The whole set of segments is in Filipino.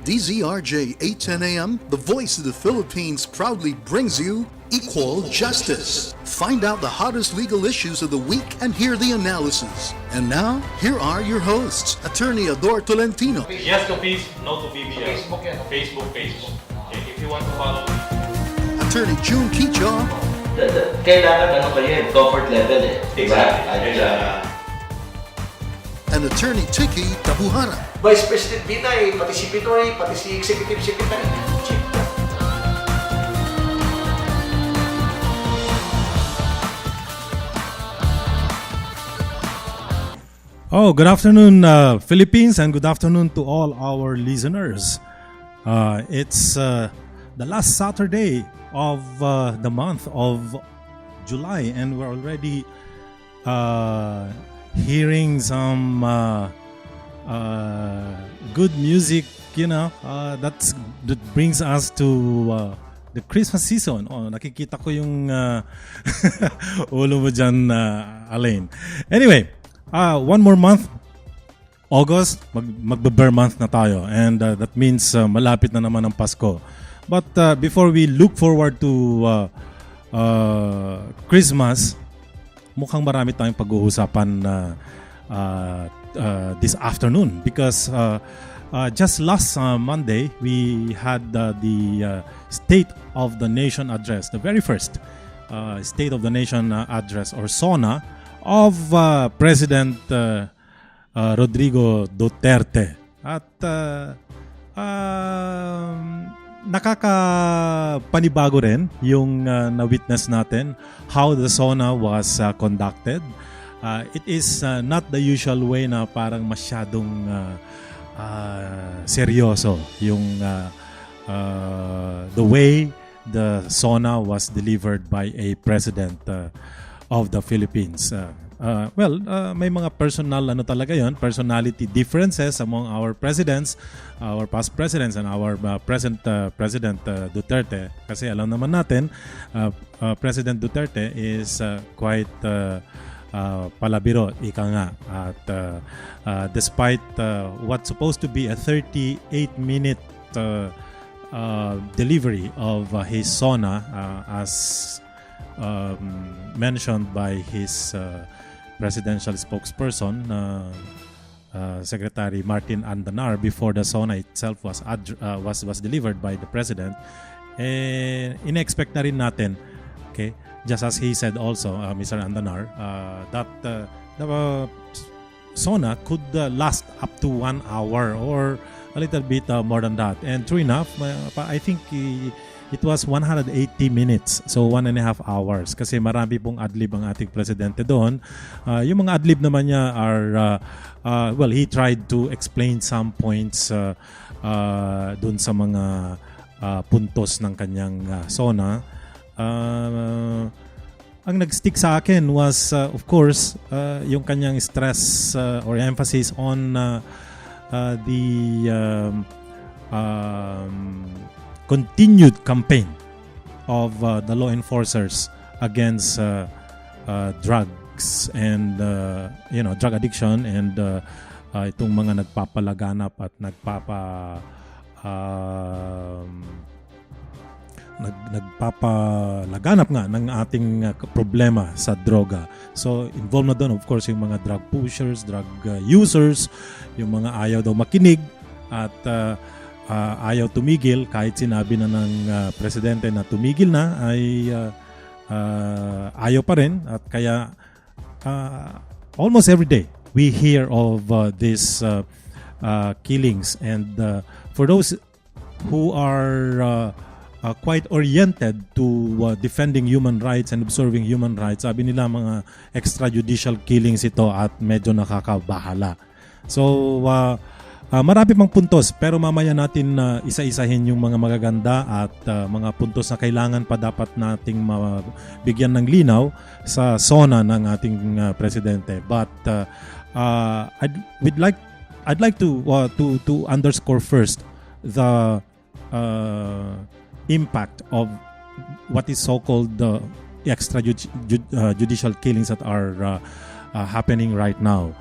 DZRJ 810 AM, the voice of the Philippines proudly brings you Equal Justice. Find out the hottest legal issues of the week and hear the analysis. And now, here are your hosts, Attorney Ador Tolentino. Yes to peace, no to BBS. Facebook yan. Facebook. Okay, if you want to follow. Attorney June Kicho. Kailangan comfort level eh. Exactly. And Attorney Tiki Tabuhara. Vice President Binay, pati si Pinoy, pati si Executive Secretary. Oh, good afternoon, Philippines, and good afternoon to all our listeners. It's the last Saturday of the month of July, and we're already hearing some good music, that brings us to the Christmas season. Oh, nakikita ko yung ulo mo dyan, Alain. Anyway, one more month, August, magbe-bear month na tayo, and that means malapit na naman ang Pasko. But before we look forward to Christmas, mukhang marami tayong pag-uusapan this afternoon because just last Monday we had the State of the Nation address, the very first State of the Nation address or SONA of President Rodrigo Duterte. At nakakapanibago rin yung na-witness natin how the SONA was conducted. It is not the usual way na parang masyadong seryoso yung the way the SONA was delivered by a president of the Philippines. May mga personality differences among our presidents, our past presidents, and our present President Duterte. Kasi alam naman natin, President Duterte is quite palabiro, ika nga. At despite what's supposed to be a 38-minute delivery of his SONA, as mentioned by his presidential spokesperson, Secretary Martin Andanar, before the SONA itself was delivered by the president, in-expect na rin natin, okay, just as he said also, Mr. Andanar, that the SONA could last up to 1 hour or a little bit more than that. And true enough, I think it was 180 minutes, so 1.5 hours. Kasi marami pong adlib ang ating presidente doon. Yung mga adlib naman niya are, he tried to explain some points doon sa mga puntos ng kanyang SONA. Ang nag-stick sa akin was, of course, yung kanyang stress or emphasis on the continued campaign of the law enforcers against drugs and drug addiction and itong mga nagpapalaganap at nagpapalaganap nga ng ating problema sa droga. So involved na doon, of course, yung mga drug pushers, drug users, yung mga ayaw daw makinig at ayaw tumigil. Kahit sinabi na ng presidente na tumigil na, ay ayaw pa rin. At kaya almost every day we hear of these killings, and for those who are quite oriented to defending human rights and observing human rights, sabi nila mga extrajudicial killings ito at medyo nakakabahala. So marami pang puntos, pero mamaya natin isa-isahin yung mga magaganda at mga puntos na kailangan pa dapat nating mabigyan ng linaw sa SONA ng ating presidente. But I'd like to underscore first the impact of what is so-called the extrajudicial killings that are happening right now.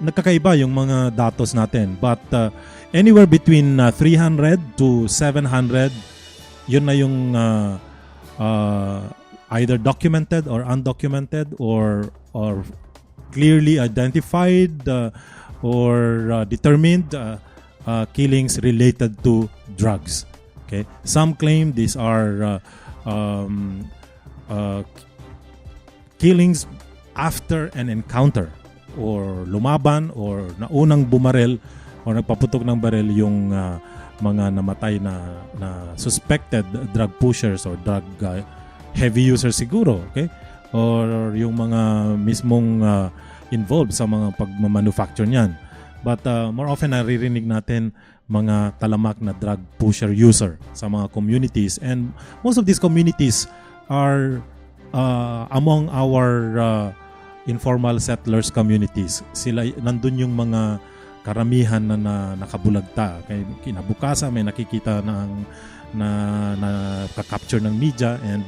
nagkakaiba yung mga datos natin. But anywhere between 300 to 700, yun na yung either documented or undocumented or clearly identified or determined killings related to drugs. Okay, some claim these are killings after an encounter or lumaban or naunang bumarel or nagpaputok ng barel yung mga namatay na suspected drug pushers or drug heavy users siguro, okay? Or yung mga mismong involved sa mga pagmamanufacture niyan. But more often naririnig natin mga talamak na drug pusher user sa mga communities, and most of these communities are among our informal settlers communities. Sila nandun yung mga karamihan na nakabulagta. Kaya kinabukasan may nakikita na capture ng media, and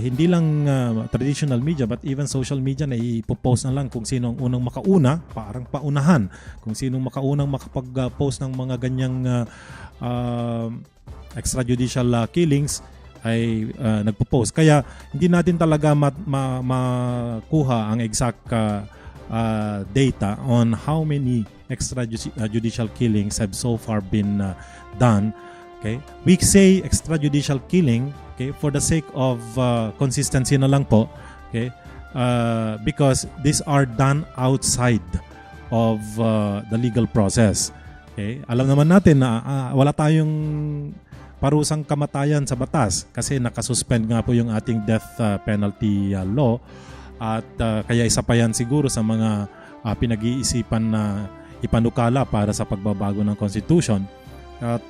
hindi lang traditional media but even social media na ipopost na lang kung sino ang unang makauna, parang paunahan. Kung sino makakaunang makapag-post ng mga ganyang extrajudicial killings ay nagpo-post. Kaya hindi natin talaga makuha ang exact data on how many extrajudicial killings have so far been done. Okay? We say extrajudicial killing, okay, for the sake of consistency na lang po, okay, because these are done outside of the legal process. Okay? Alam naman natin na wala tayong parusang kamatayan sa batas kasi nakasuspend nga po yung ating death penalty law, at kaya isa pa yan siguro sa mga pinag-iisipan na ipanukala para sa pagbabago ng Constitution. At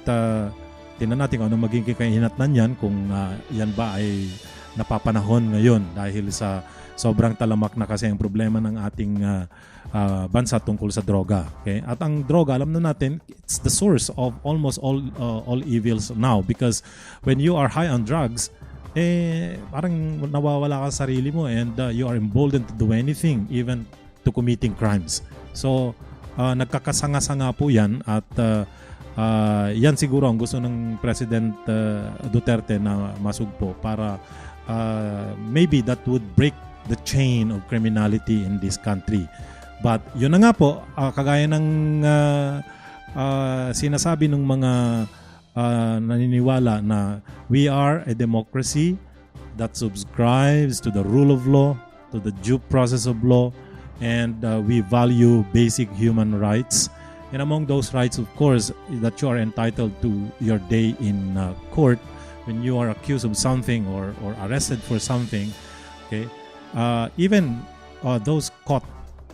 tingnan natin kung ano maging kakahinatnan yan, kung yan ba ay napapanahon ngayon dahil sa sobrang talamak na kasi ang problema ng ating bansa tungkol sa droga. Okay? At ang droga, alam na natin, it's the source of almost all evils now, because when you are high on drugs, parang nawawala ka sa sarili mo, and you are emboldened to do anything, even to committing crimes. So, nagkakasanga-sanga po yan, at yan siguro ang gusto ng President Duterte na masugpo para maybe that would break the chain of criminality in this country. But yun na nga po, kagaya ng sinasabi ng mga naniniwala na we are a democracy that subscribes to the rule of law, to the due process of law, and we value basic human rights. And among those rights, of course, that you are entitled to your day in court when you are accused of something or arrested for something. Okay, even those caught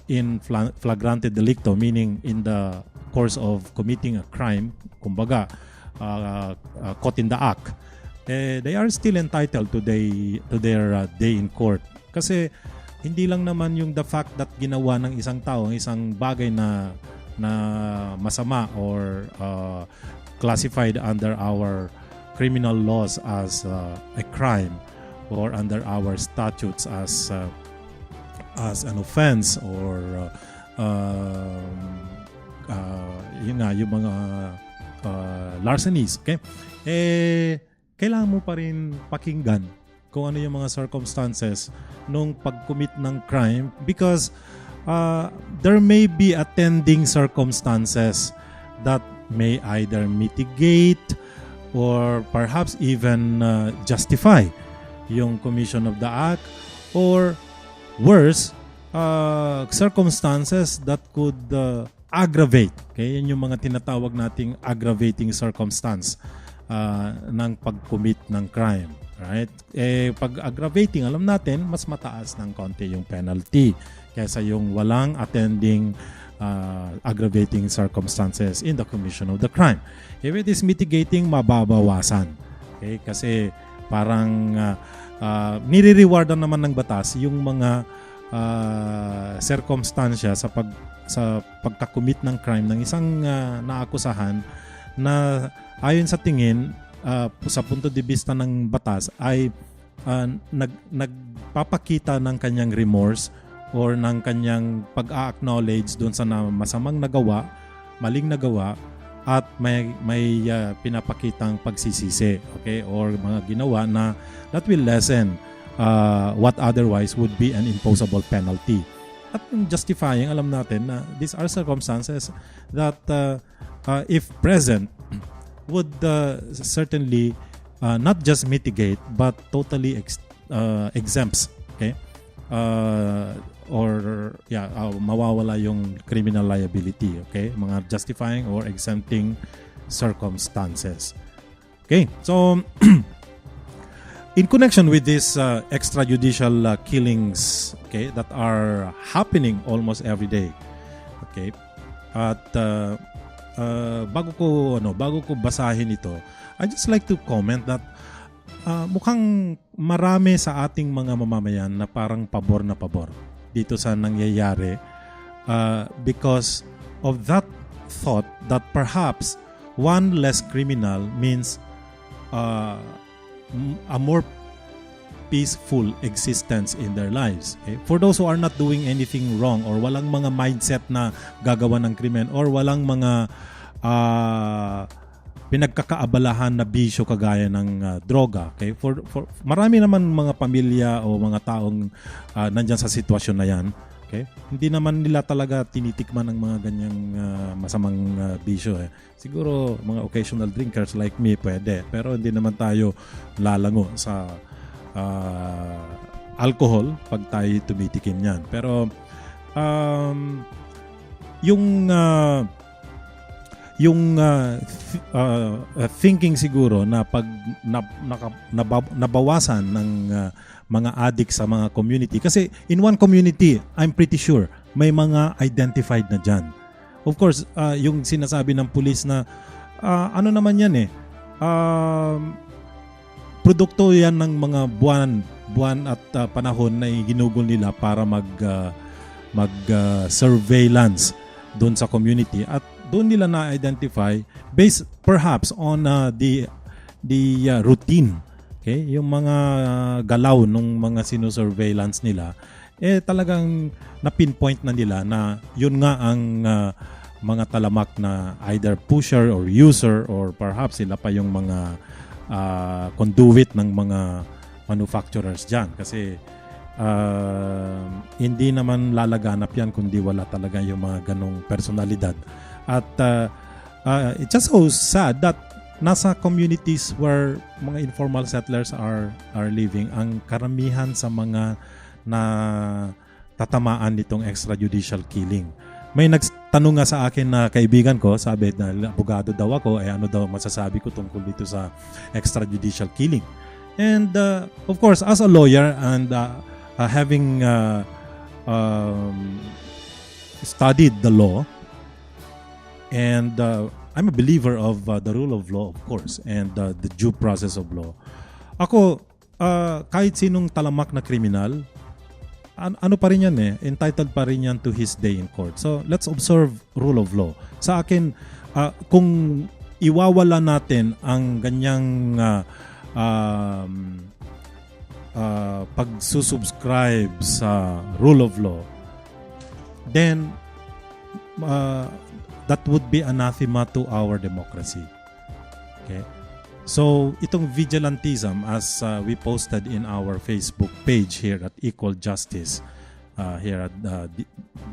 in flagrante delicto, meaning in the course of committing a crime, kumbaga, caught in the act, they are still entitled to their day in court. Kasi hindi lang naman yung the fact that ginawa ng isang tao ang isang bagay na masama or classified under our criminal laws as a crime, or under our statutes as an offense, or yun nga, yung mga larcenies, okay? Kailangan mo pa rin pakinggan kung ano yung mga circumstances nung pag-commit ng crime, because there may be attending circumstances that may either mitigate or perhaps even justify yung commission of the act, or worse, circumstances that could aggravate. Okay? Yan yung mga tinatawag nating aggravating circumstance ng pag-commit ng crime. Right? Pag aggravating, alam natin, mas mataas ng konti yung penalty kaysa yung walang attending aggravating circumstances in the commission of the crime. If it is mitigating, mababawasan. Okay? Kasi parang nire-rewardan naman ng batas yung mga circumstansya sa pagka-commit ng crime ng isang naakusahan na ayon sa tingin sa punto de vista ng batas ay nagpapakita ng kanyang remorse or ng kanyang pag-acknowledge doon sa masamang nagawa, maling nagawa, at may pinapakitang pagsisisi, okay, or mga ginawa na that will lessen what otherwise would be an imposable penalty. At yung justifying, alam natin na these are circumstances that if present would certainly not just mitigate but totally exempts, okay, mawawala yung criminal liability, okay, mga justifying or exempting circumstances. Okay, so in connection with these extrajudicial killings, okay, that are happening almost every day, okay, at bago ko basahin ito, I just like to comment that mukhang marami sa ating mga mamamayan na parang pabor na pabor dito sa nangyayari because of that thought that perhaps one less criminal means a more peaceful existence in their lives. Okay? For those who are not doing anything wrong or walang mga mindset na gagawa ng krimen or walang mga pinagkakaabalahan na bisyo kagaya ng droga. Okay? For marami naman mga pamilya o mga taong nandyan sa sitwasyon na yan. Okay? Hindi naman nila talaga tinitikman ang mga ganyang masamang bisyo. Siguro mga occasional drinkers like me pwede. Pero hindi naman tayo lalango sa alcohol pag tayo tumitikim yan. Pero thinking siguro na pag nabawasan ng mga addict sa mga community. Kasi in one community, I'm pretty sure, may mga identified na dyan. Of course, yung sinasabi ng pulis na, ano naman yan produkto yan ng mga buwan at panahon na ginugol nila para mag-surveillance doon sa community. At doon nila na-identify based perhaps on the routine. Okay, yung mga galaw nung mga sino-surveillance nila, talagang na-pinpoint na nila na yun nga ang mga talamak na either pusher or user or perhaps sila pa yung mga conduit ng mga manufacturers dyan. Kasi hindi naman lalaganap yan kundi wala talaga yung mga ganong personalidad. At it's just so sad that nasa communities where mga informal settlers are living, ang karamihan sa mga na tatamaan nitong extrajudicial killing. May nagtanong nga sa akin na kaibigan ko, sabi na abogado daw ako, ano daw masasabi ko tungkol dito sa extrajudicial killing. And of course, as a lawyer and having studied the law, and I'm a believer of the rule of law, of course, and the due process of law. Ako, kahit sinong talamak na kriminal, ano pa rin yan entitled pa rin yan to his day in court. So, let's observe rule of law. Sa akin, kung iwawala natin ang ganyang pagsusubscribe sa rule of law, then that would be anathema to our democracy. Okay? So, itong vigilantism, as we posted in our Facebook page here at Equal Justice, here at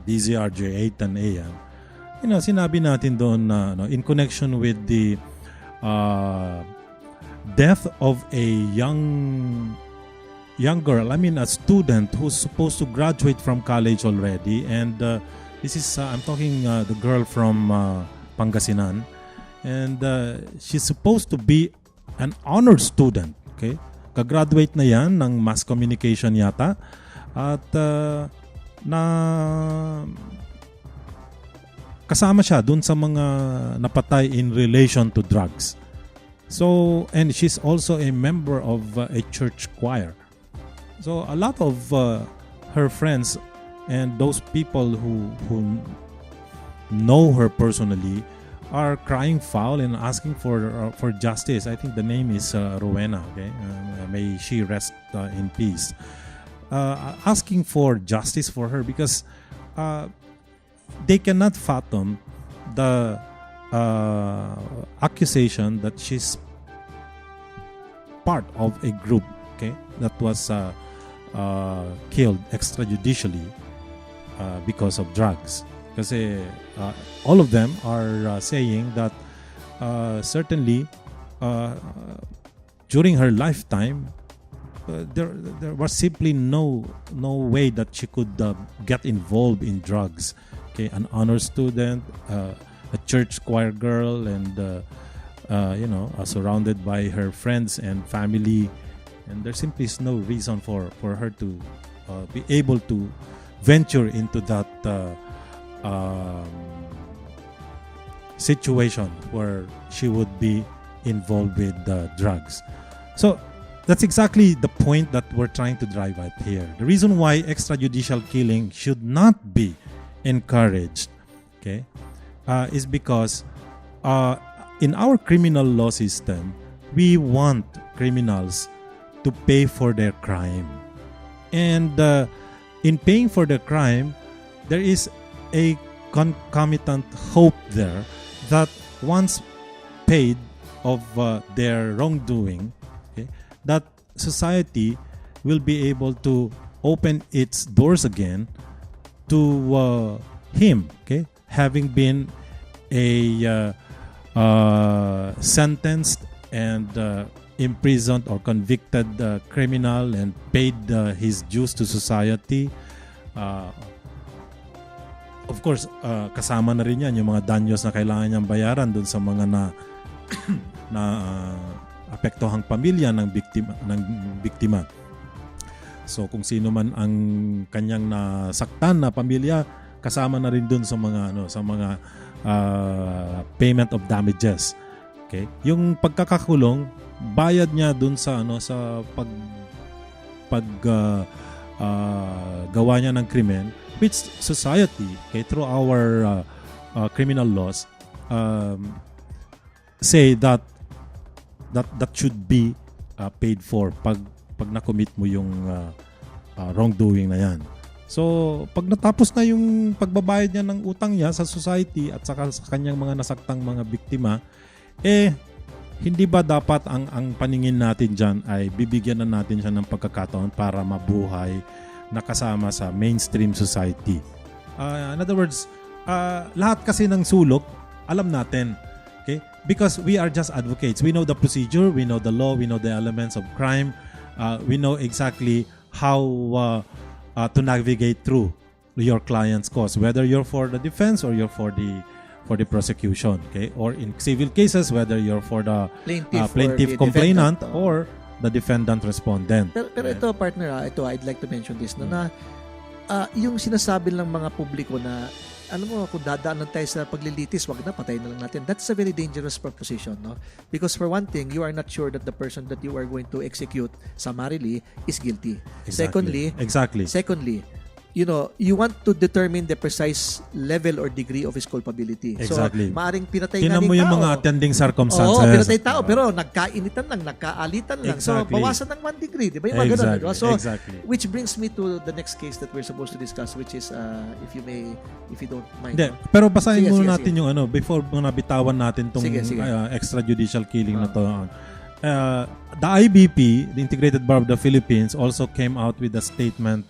DZRJ 8 and AM, sinabi natin doon na in connection with the death of a young girl, a student who's supposed to graduate from college already, and this is, I'm talking the girl from Pangasinan, and she's supposed to be an honored student. Okay? Kagraduate na yan ng mass communication yata, at kasama siya dun sa mga napatay in relation to drugs. So, and she's also a member of a church choir. So, a lot of her friends and those people who know her personally are crying foul and asking for justice. I think the name is Rowena. Okay, may she rest in peace. asking for justice for her because they cannot fathom the accusation that she's part of a group, okay, that was killed extrajudicially because of drugs. Kasi all of them are saying that certainly during her lifetime there was simply no way that she could get involved in drugs. Okay, an honor student, a church choir girl, and surrounded by her friends and family, and there simply is no reason for her to be able to venture into that situation where she would be involved with drugs. So that's exactly the point that we're trying to drive at here. The reason why extrajudicial killing should not be encouraged, okay, is because in our criminal law system, we want criminals to pay for their crime. And in paying for their crime, there is a concomitant hope there that once paid of their wrongdoing, okay, that society will be able to open its doors again to him, okay, having been a sentenced and imprisoned or convicted criminal and paid his dues to society. Of course, kasama na rin yan yung mga danyos na kailangan niyang bayaran dun sa mga na apektuhang pamilya ng biktima. So kung sino man ang kanyang nasaktan na pamilya, kasama na rin dun sa mga payment of damages. Okay? Yung pagkakakulong, bayad niya dun sa sa gawa niya ng krimen, which society, okay, through our criminal laws, say that should be paid for pag na-commit mo yung wrongdoing na yan. So, pag natapos na yung pagbabayad niya ng utang niya sa society at saka sa kanyang mga nasaktang mga biktima, hindi ba dapat ang paningin natin dyan ay bibigyan na natin siya ng pagkakataon para mabuhay na kasama sa mainstream society? In other words, lahat kasi ng sulok, alam natin. Okay? Because we are just advocates. We know the procedure, we know the law, we know the elements of crime, we know exactly how to navigate through your client's cause, whether you're for the defense or you're for the prosecution, okay? Or in civil cases, whether you're for the plaintiff complainant or the defendant respondent. Pero ito, partner, I'd like to mention this na yung sinasabi ng mga publiko na alam mo, kung dadaanan tayo sa paglilitis, wag na, patayin na lang natin. That's a very dangerous proposition, no? Because for one thing, you are not sure that the person that you are going to execute summarily is guilty. Exactly. Secondly, you want to determine the precise level or degree of his culpability. Exactly. So, maaring pinatay Tinan nga mo ng yung tao. mga attending circumstances. Oo, pinatay tao, pero nagkainitan lang, nagkaalitan lang. Exactly. So, bawasan ng 1 degree. Di ba yung mga ganun? Diba? So, exactly. which brings me to the next case that we're supposed to discuss, which is, if you don't mind. Hindi, no? pero basahin Sige, muna sige, natin yung before nabitawan natin tong Sige. extrajudicial killing na to. The IBP, the Integrated Bar of the Philippines, also came out with a statement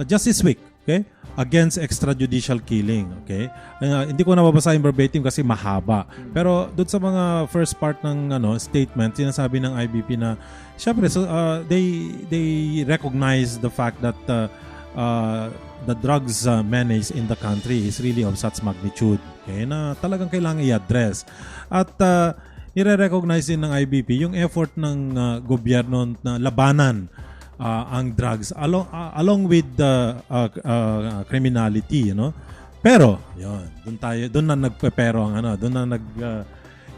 just this week, okay, against extrajudicial killing, okay. Hindi ko nababasahin verbatim kasi mahaba. Pero doon sa mga first part ng statement, sinasabi ng IBP na syempre they recognize the fact that the drugs menace in the country is really of such magnitude, okay, na talagang kailangan i-address. At nire-recognize din ng IBP yung effort ng gobyerno na labanan ang drugs along with the criminality, Pero, doon na nagpepero ang doon na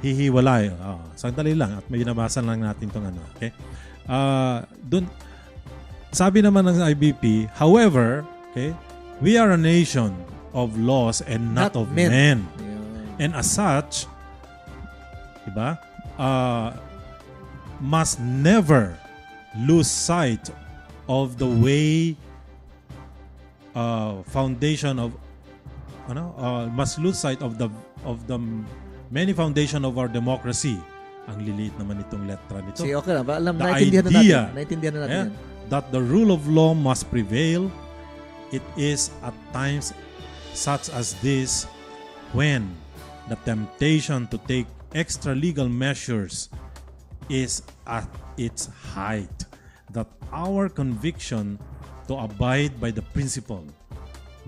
hihiwalay. Sandali lang at may binabasa lang natin tong okay? Doon sabi naman ng IBP, however, okay, we are a nation of laws and not of men. Yeah. And as such, diba? Must never lose sight of the way foundation of must lose sight of the many foundation of our democracy. Ang liliit naman itong letra nito. Sige, okay na. The Naintindihan na idea, natin. Naintindihan na natin yan. that the rule of law must prevail. It is at times such as this when the temptation to take extra legal measures is at its height, that our conviction to abide by the principle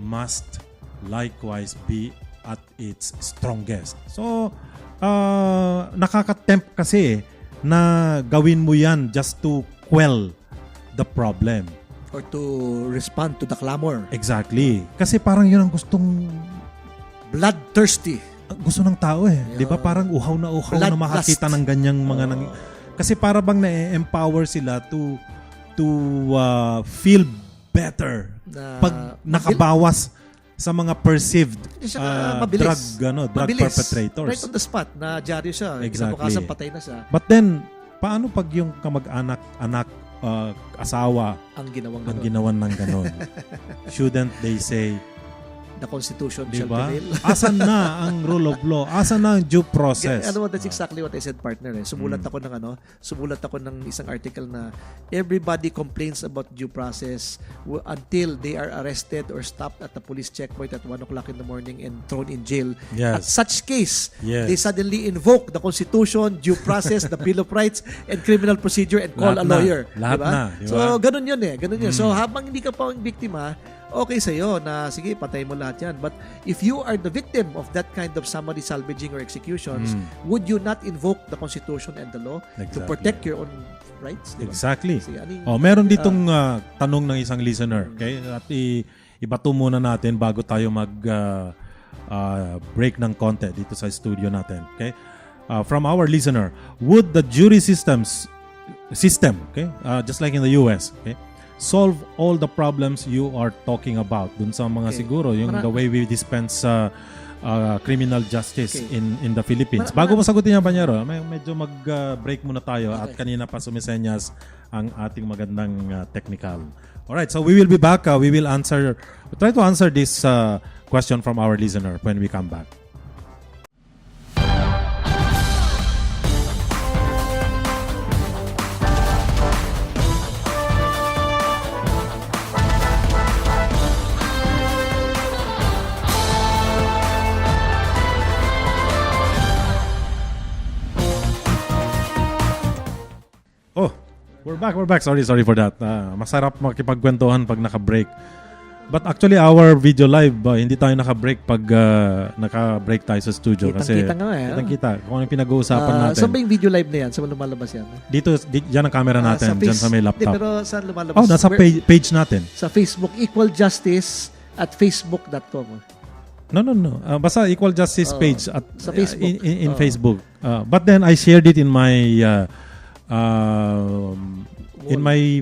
must likewise be at its strongest. So, nakaka-tempt kasi na gawin mo yan just to quell the problem. Or to respond to the clamor. Exactly. Kasi parang yun ang gustong Bloodthirsty. gusto ng tao eh. Yeah. 'Di ba? Parang uhaw na makakita Bloodlust. ng ganyang mga kasi para bang na-empower sila to feel better pag nakabawas sa mga perceived drug mabilis. perpetrators. Right on the spot na dyaryo siya. Exactly. Kinabukasan patay na siya. But then paano pag yung kamag-anak, anak, asawa Ang ginawang ang ganun. ginawan ng ganon? Shouldn't they say, The Constitution shall diba? prevail. Asan na ang rule of law? Asan na ang due process? Ano, that's exactly what I said, partner. Sumulat ako ng isang article na everybody complains about due process until they are arrested or stopped at the police checkpoint at 1 o'clock in the morning and thrown in jail. At Yes. such case, Yes. they suddenly invoke the Constitution, due process, the Bill of Rights, and criminal procedure and call Lahat a na. lawyer. Lahat Diba? na, diba? So, ganun yun eh. Ganun yun. So, habang hindi ka pa ang biktima, okay sa'yo na sige, patay mo lahat yan. But if you are the victim of that kind of summary salvaging or executions, would you not invoke the Constitution and the law to Exactly. protect your own rights? Diba? Exactly. Sige, Meron ditong tanong ng isang listener. Okay? At ibato muna natin bago tayo break ng konti dito sa studio natin. Okay? From our listener, would the jury system, okay? Just like in the US, okay? Solve all the problems you are talking about dun sa mga siguro yung the way we dispense criminal justice in the Philippines. Bago mo sagutin yan, Panyero, medyo mag-break muna tayo at kanina pa sumisenyas ang ating magandang technical. Alright, so we will be back. We will try to answer this question from our listener when we come back. Oh, we're back. Sorry for that. Masarap makipagkwentuhan pag naka-break. But actually, our video live, hindi tayo naka-break pag naka-break tayo sa studio. Kitang-kita nga eh. Kitang-kita. Kung ano yung pinag-uusapan natin. Saan ba yung video live na yan? Saan lumalabas yan? Dito, dyan ang camera natin. Dyan sa may laptop. Pero saan lumalabas? Nasa page natin. Sa Facebook, Equal Justice at facebook.com. No. Basta Equal Justice page at sa Facebook. In Facebook. But then, I shared it in my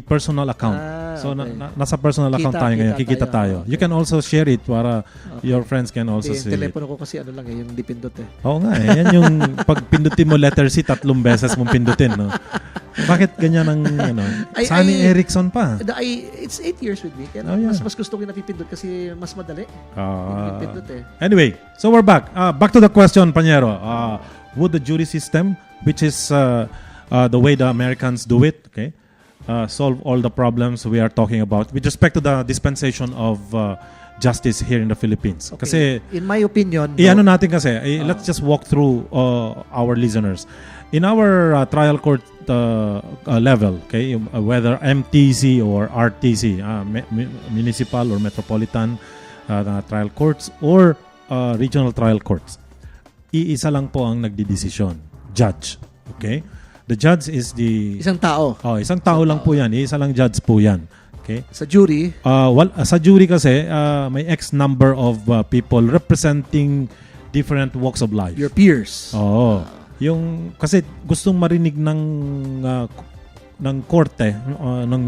personal account. So okay. nasa personal account tayo ngayon. Kikita tayo. Okay. You can also share it para your friends can also see Yung it. telepono ko kasi ano lang yung dipindot eh. Oo nga eh. Yan yung pag pindutin mo letter C, 3 beses mong pindutin. No? Bakit ganyan ang Sony Ericsson pa? It's 8 years with me. Kaya mas gusto ko yung napipindot kasi mas madali. Pindot eh. Anyway, so we're back. Back to the question, Panyero. Would the jury system, which is the way the Americans do it, okay, solve all the problems we are talking about with respect to the dispensation of justice here in the Philippines? Okay. Kasi, in my opinion, ano natin kasi, let's just walk through our listeners. In our trial court level, okay, whether MTC or RTC, municipal or metropolitan trial courts or regional trial courts, iisa lang po ang nagdidesisyon, judge. Okay? The judge is isang tao. Isang tao lang po yan. Isa lang judge po yan. Okay? Sa jury? Sa jury kasi, may X number of people representing different walks of life. Your peers. Yung, kasi gustong marinig ng korte, ng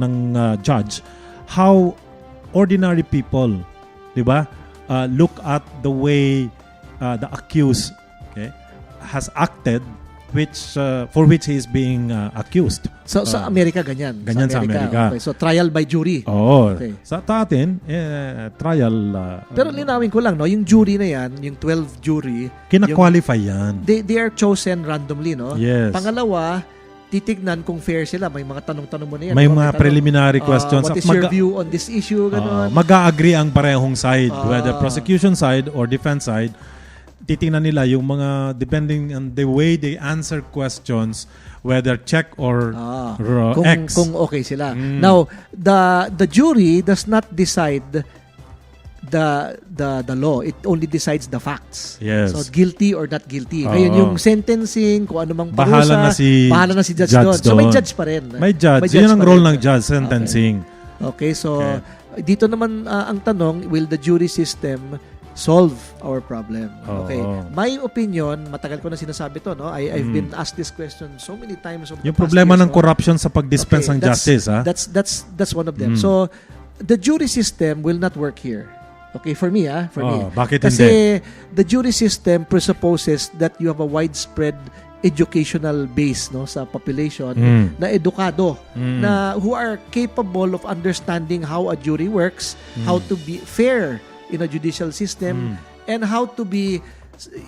judge, how ordinary people, di ba, look at the way the accused, okay, has acted for which he is being accused. So sa Amerika ganyan. Ganyan sa Amerika. Okay, so trial by jury. Oo. Okay. Sa atin, trial. Pero linawin ko lang, no, yung jury na yan, yung 12 jury, kina-qualify yan. they are chosen randomly, no? Yes. Pangalawa, titignan kung fair sila. May mga tanong-tanong mo na yan. May no? mga preliminary questions. What is your view on this issue? Ganon. Mag-a-agree ang parehong side, whether prosecution side or defense side. Titingnan nila yung mga, depending on the way they answer questions, whether check or X. Kung okay sila. Now, the jury does not decide the law. It only decides the facts. Yes. So, guilty or not guilty. Ngayon, yung sentencing, kung ano mang parusa, bahala na si judge doon. So, may judge pa rin. May judge. Yun ang role ng judge, sentencing. Okay, so, dito naman ang tanong, will the jury system solve our problem? Okay. My opinion, matagal ko na sinasabi to, no? I've been asked this question so many times over yung the past problema years, ng corruption sa pag-dispense ng justice, ha? That's one of them. So, the jury system will not work here. Okay, for me, for me. Bakit Kasi the jury system presupposes that you have a widespread educational base, no, sa population na edukado, na who are capable of understanding how a jury works, how to be fair in a judicial system, and how to be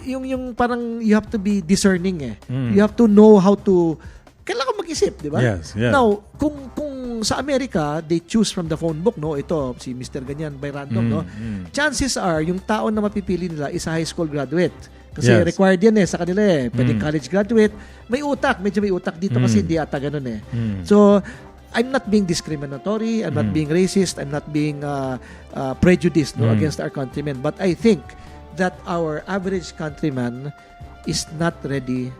yung parang you have to be discerning You have to know how to kailangan mag-isip, di ba? Yes, yes. Now, kung sa Amerika, they choose from the phone book, no? Ito, si Mr. Ganyan by random, no? Chances are, yung tao na mapipili nila is a high school graduate. Kasi required yan sa kanila Pwedeng college graduate. May utak, medyo may utak dito kasi hindi ata ganun So, I'm not being discriminatory, I'm not being racist, I'm not being prejudiced against our countrymen. But I think that our average countryman is not ready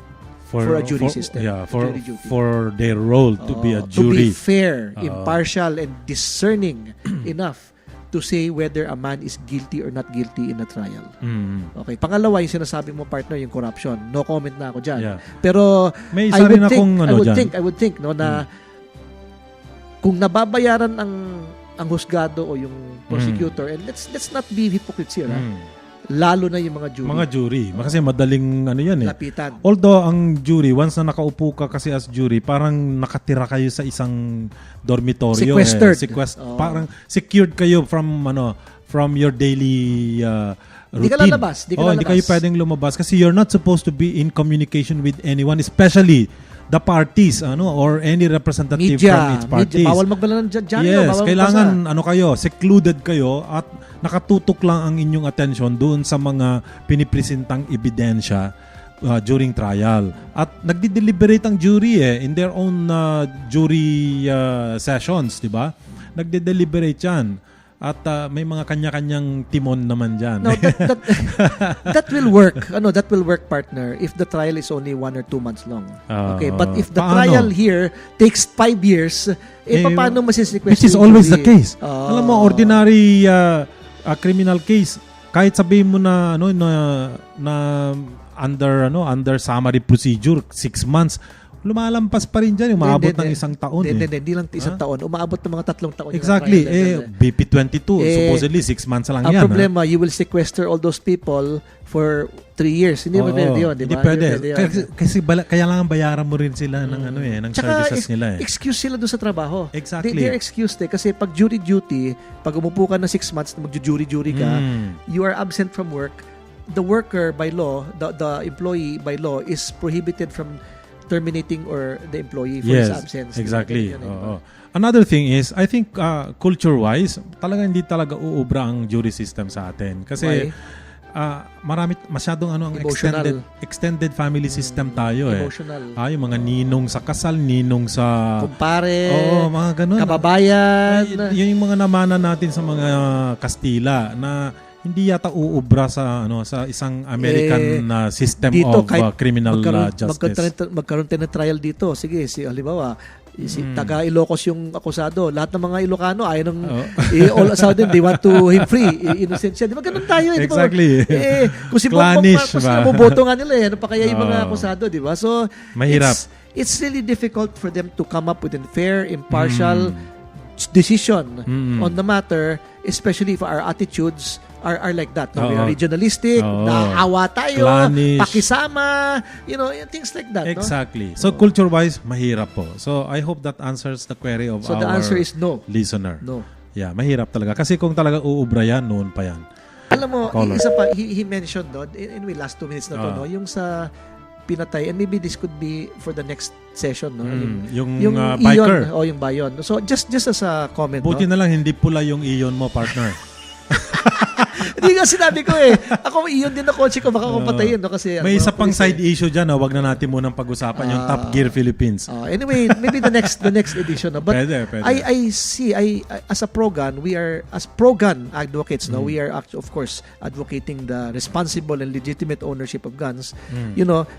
for a jury system. Yeah, for their role to be a jury. To be fair, impartial, and discerning enough to say whether a man is guilty or not guilty in a trial. Okay. Pangalawa, yung sinasabi mo, partner, yung corruption. No comment na ako dyan. Yeah. Pero may isa rin akong I would think no, na kung nababayaran ang husgado o yung prosecutor, and let's not be hypocrites here, lalo na yung mga jury. Mga jury. Kasi madaling yan lapitan. Although ang jury, once na nakaupo ka kasi as jury, parang nakatira kayo sa isang dormitoryo. Sequestered. Parang secured kayo from your daily routine. Hindi ka lalabas. Hindi kayo pwedeng lumabas kasi you're not supposed to be in communication with anyone, especially the parties or any representative from each parties. Bawal magbala ng dyan. Yes, kailangan secluded kayo at nakatutok lang ang inyong attention doon sa mga pinipresentang ebidensya during trial. At nagde-deliberate ang jury in their own jury sessions, di ba? Nagde-deliberate yan. At may mga kanya-kanyang timon naman dyan. No, that will work. That will work, partner, if the trial is only 1 or 2 months long. Okay, but if the trial here takes 5 years, paano masisequester? Which is always the case. Alam mo, ordinary criminal case, kahit sabihin mo na under summary procedure 6 months, lumalampas pa rin dyan. Umaabot ng isang taon. Hindi lang isang taon. Umaabot ng mga 3 taon. Exactly. BP22, supposedly 6 months lang yan. Ang problema, you will sequester all those people for 3 years. Hindi pwede yun, di ba? Hindi pwede. Kasi kaya lang bayaran mo rin sila ng services nila. Excuse sila doon sa trabaho. Exactly. They're excused kasi pag jury duty, pag umupo ka na 6 months na magju-jury ka, you are absent from work. The worker by law, the employee by law is prohibited from terminating or the employee for his absence. Exactly. Another thing is, I think culture-wise, hindi talaga uubra ang jury system sa atin. Kasi masyadong ang extended family system tayo Emotional. Yung mga ninong sa kasal, ninong sa kumpare, mga ganun. Kababayan. Yun yung mga namana natin sa mga Kastila na hindi yata uubra sa isang American system dito, of criminal justice. Magkaroon tayo ng trial dito. Sige, halimbawa, taga Ilocos yung akusado. Lahat ng mga Ilocano ayaw nang all of a sudden they want to him free. Innocent siya. Di ba ganun tayo? Exactly. Kung si Bongbong Marcos na boboto nga nila ano pa kaya yung mga akusado, di ba? So, mahirap. It's really difficult for them to come up with a fair, impartial decision on the matter, especially if our attitudes are like that. No? We Oo. are regionalistic, Oo. naaawa tayo, Clannish. pakisama, things like that. No? Exactly. So culture-wise, mahirap po. So I hope that answers the query of So our the answer is no. listener. No. Yeah, mahirap talaga. Kasi kung talaga uubra yan, noon pa yan. Alam mo, Caller. isa pa, he mentioned, no, anyway, last 2 minutes na to, no, yung sa pinatay, and maybe this could be for the next session, no? Yung biker. Ion, yung Bayon. So, just as a comment, Buti no? na lang, hindi pula yung iyon mo, partner. Hindi nga sinabi ko eh. Ako, iyon din na kotse ko, baka kung patayin, no? Kasi, May isa pang side issue dyan, wag na natin munang pag-usapan yung Top Gear Philippines. Anyway, maybe the next edition, no? But Pwede. I see, as a pro-gun, we are, as pro-gun advocates, no, we are, of course, advocating the responsible and legitimate ownership of guns.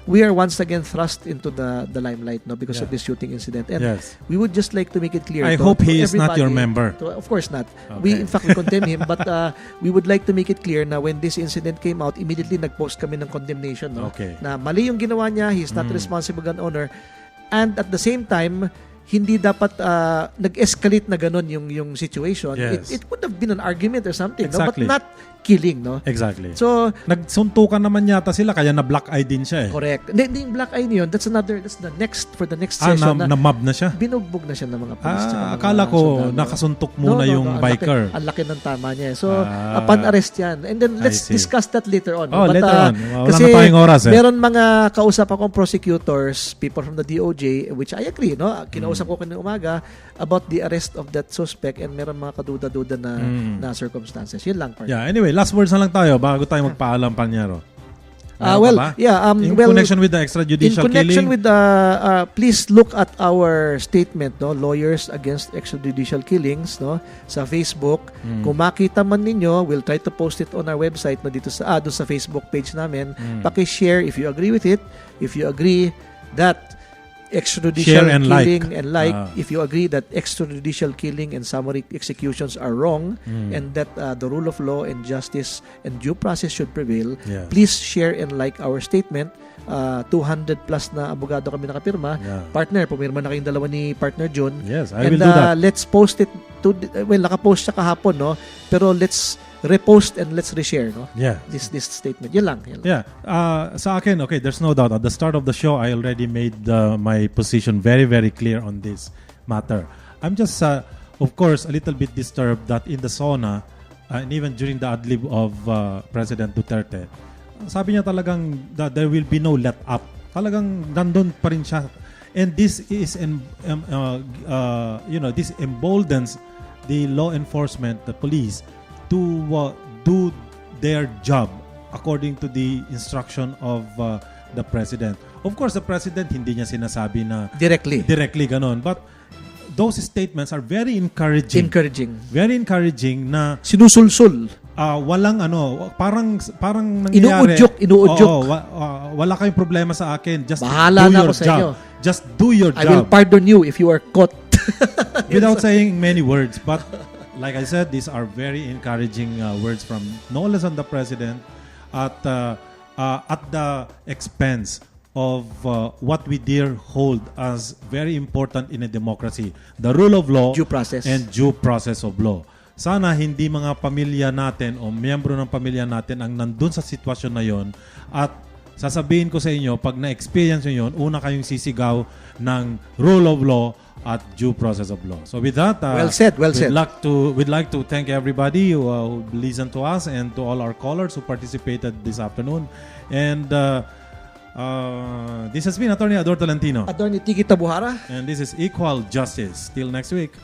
We are once again thrust into the limelight, no, because of this shooting incident. And Yes. we would just like to make it clear. I to hope he is not everybody, your member. Of course not. Okay. In fact, we condemn him, but we would like to make it clear na when this incident came out, immediately nag-post kami ng condemnation, no? Okay. Na mali yung ginawa niya, he's not responsible gun owner. And at the same time, hindi dapat nag-escalate na ganun yung situation. Yes. It could have been an argument or something, Exactly. no? But not killing, no? Exactly. So, Nagsuntukan naman yata sila, kaya na black eye din siya eh. correct. Hindi yung black eye niyon, that's the next session na mob na siya. binugbog na siya ng mga police. tsaka mga Akala ko sundalo. nakasuntok muna yung ang biker. Ang laki ng tama niya. So, upon arrest yan. And then, let's I see. discuss that later on. Oh, later on. Wala Kasi na tayong oras eh. meron mga kausap akong prosecutors, people from the DOJ, which I agree, no? Kinausap ko kanina umaga about the arrest of that suspect and meron mga kaduda-duda na circumstances. Yun lang, partner. Yeah, anyway, last words na lang tayo bago tayo magpaalam, Panyero. In connection with the extrajudicial in connection killing. with the please look at our statement, no, Lawyers Against Extrajudicial Killings, no, sa Facebook. Kung makita man ninyo, we'll try to post it on our website, no, dito sa doon sa Facebook page namin. Paki-share if you agree with it, if you agree that extrajudicial Share and killing and like. if you agree that extrajudicial killing and summary executions are wrong and that the rule of law and justice and due process should prevail, Yes. please share and like our statement. 200 plus na abogado kami nakapirma. Yeah. Partner, pumirma na kayong dalawa ni Partner John. Yes, I And will do that. let's post it nakapost siya kahapon, no? Pero let's repost and let's reshare, no? Yeah. This statement. Yun lang. Yeah. Sa akin, okay, there's no doubt. At the start of the show, I already made my position very, very clear on this matter. I'm just, of course, a little bit disturbed that in the SONA, and even during the ad-lib of President Duterte, sabi niya talagang that there will be no let up. Talagang nandun pa rin siya. And this is, this emboldens the law enforcement, the police, to do their job according to the instruction of the president. Of course, the president hindi niya sinasabi na Directly ganon, but those statements are very encouraging. Very encouraging na Sinusulsul. walang parang nangyayari. Inuudyok. Oo, wala kayong problema sa akin. Just Bahala do na your ako sa job. inyo. Just do your I will job. pardon you if you are caught. Without saying many words, but like I said, these are very encouraging words from no less than the president at the expense of what we dare hold as very important in a democracy, the rule of law Due process. and due process of law. Sana hindi mga pamilya natin o miyembro ng pamilya natin ang nandun sa sitwasyon na yon, at sasabihin ko sa inyo, pag na-experience nyo yun, una kayong sisigaw ng rule of law at due process of law. So with that, Well said. we'd like to thank everybody who listened to us and to all our callers who participated this afternoon. And this has been Attorney Ador Tolentino. Attorney Tiki Tabuhara. And this is Equal Justice. Till next week.